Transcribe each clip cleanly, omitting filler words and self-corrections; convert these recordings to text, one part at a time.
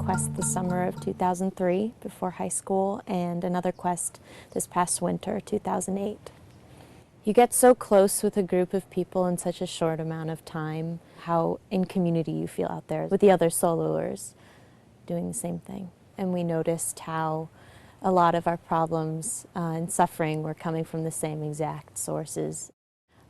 quest the summer of 2003 before high school, and another quest this past winter, 2008. You get so close with a group of people in such a short amount of time, how in community you feel out there with the other soloers doing the same thing. And we noticed how a lot of our problems and suffering were coming from the same exact sources.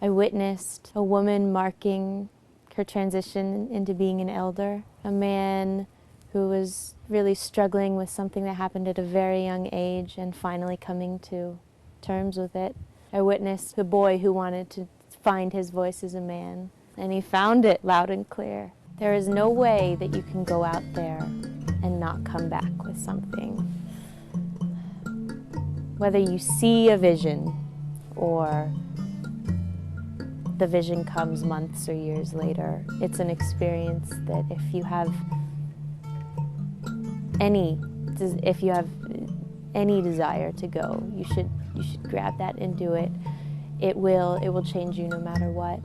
I witnessed a woman marking her transition into being an elder, a man who was really struggling with something that happened at a very young age and finally coming to terms with it. I witnessed the boy who wanted to find his voice as a man, and he found it loud and clear. There is no way that you can go out there and not come back with something. Whether you see a vision or the vision comes months or years later, it's an experience that if you have any desire to go, you should grab that and do it. It will change you no matter what.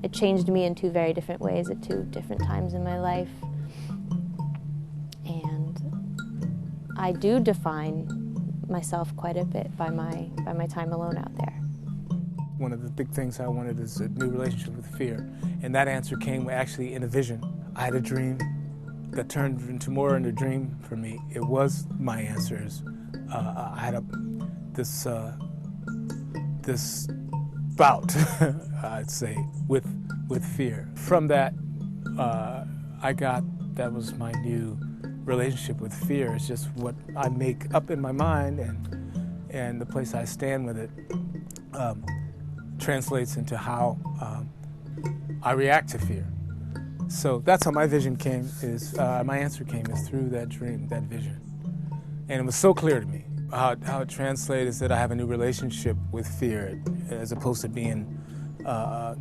It changed me in two very different ways at two different times in my life. And I do define myself quite a bit by my time alone out there. One of the big things I wanted is a new relationship with fear. And that answer came actually in a vision. I had a dream that turned into more than a dream for me. It was my answers. I had this bout, I'd say, with fear. From that, that was my new relationship with fear. It's just what I make up in my mind, and the place I stand with it translates into how I react to fear. So that's how my vision came, my answer came is through that dream, that vision. And it was so clear to me. How it translates is that I have a new relationship with fear, as opposed to being, have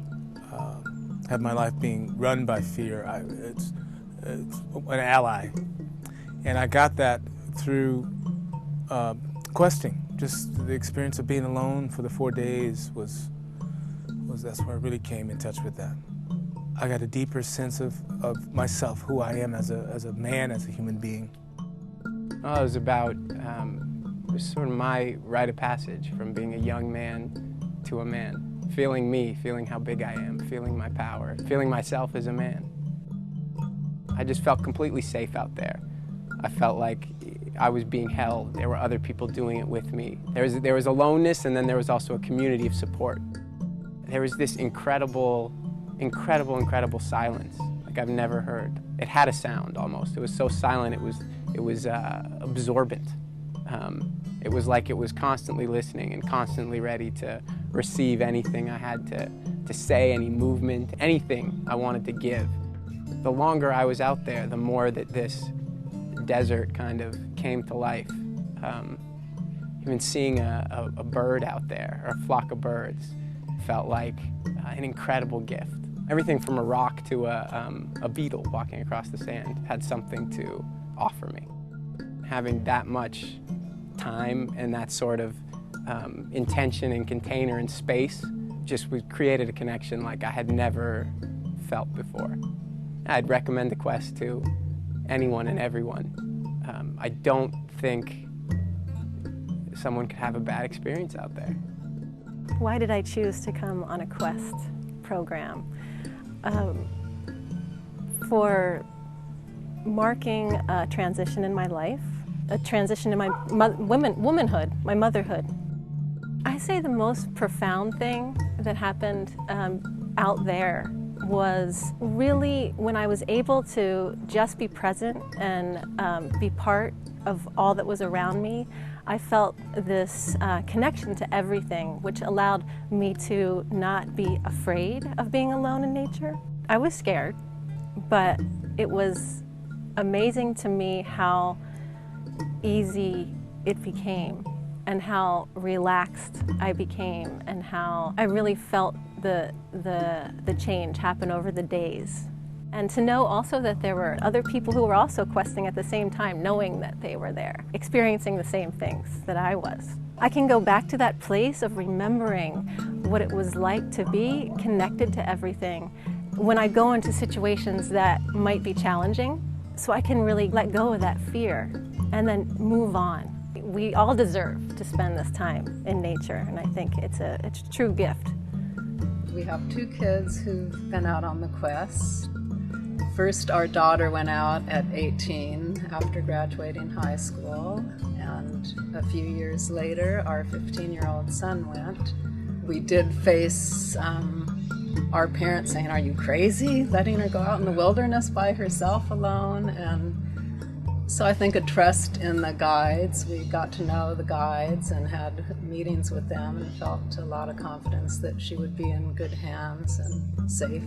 my life being run by fear. It's an ally. And I got that through questing. Just the experience of being alone for the 4 days was that's where I really came in touch with that. I got a deeper sense of myself, who I am as a man, as a human being. Well, it was about sort of my rite of passage from being a young man to a man. Feeling me, feeling how big I am, feeling my power, feeling myself as a man. I just felt completely safe out there. I felt like I was being held. There were other people doing it with me. There was aloneness, and then there was also a community of support. There was this incredible silence, like I've never heard. It had a sound almost. It was so silent, it was absorbent. It was like it was constantly listening and constantly ready to receive anything I had to say, any movement, anything I wanted to give. The longer I was out there, the more that this desert kind of came to life. Even seeing a bird out there, or a flock of birds, felt like an incredible gift. Everything from a rock to a beetle walking across the sand had something to offer me. Having that much time and that sort of intention and container and space just created a connection like I had never felt before. I'd recommend the quest to anyone and everyone. I don't think someone could have a bad experience out there. Why did I choose to come on a quest program? For marking a transition in my life, a transition in my womanhood, my motherhood. I say the most profound thing that happened out there was really when I was able to just be present and be part of all that was around me. I felt this connection to everything, which allowed me to not be afraid of being alone in nature. I was scared, but it was amazing to me how easy it became and how relaxed I became and how I really felt the change happen over the days. And to know also that there were other people who were also questing at the same time, knowing that they were there, experiencing the same things that I was. I can go back to that place of remembering what it was like to be connected to everything. When I go into situations that might be challenging, so I can really let go of that fear and then move on. We all deserve to spend this time in nature, and I think it's a true gift. We have 2 kids who've been out on the quest. First, our daughter went out at 18 after graduating high school, and a few years later, our 15-year-old son went. We did face our parents saying, "Are you crazy, letting her go out in the wilderness by herself alone?" And so I think a trust in the guides. We got to know the guides and had meetings with them and felt a lot of confidence that she would be in good hands and safe.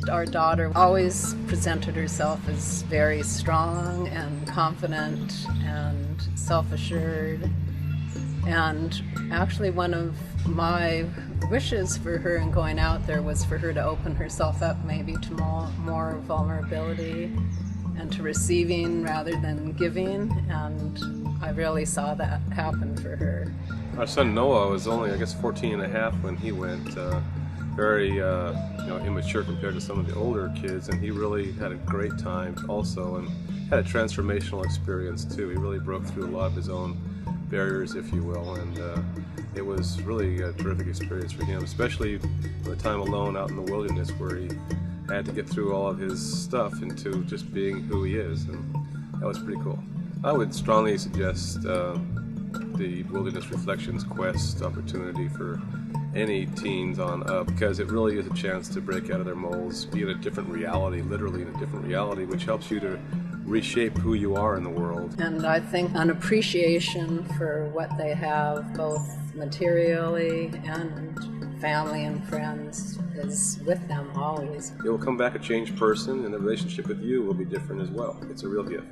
Our daughter always presented herself as very strong and confident and self-assured. And actually one of my wishes for her in going out there was for her to open herself up maybe to more vulnerability and to receiving rather than giving, and I really saw that happen for her. Our son Noah was only, I guess, 14 and a half when he went, very immature compared to some of the older kids, and he really had a great time also and had a transformational experience too. He really broke through a lot of his own barriers, if you will, and it was really a terrific experience for him, especially the time alone out in the wilderness where he had to get through all of his stuff into just being who he is, and that was pretty cool. I would strongly suggest the Wilderness Reflections Quest opportunity for any teens on up, because it really is a chance to break out of their molds, be in a different reality, literally in a different reality, which helps you to reshape who you are in the world. And I think an appreciation for what they have, both materially and family and friends, is with them always. You'll come back a changed person, and the relationship with you will be different as well. It's a real gift.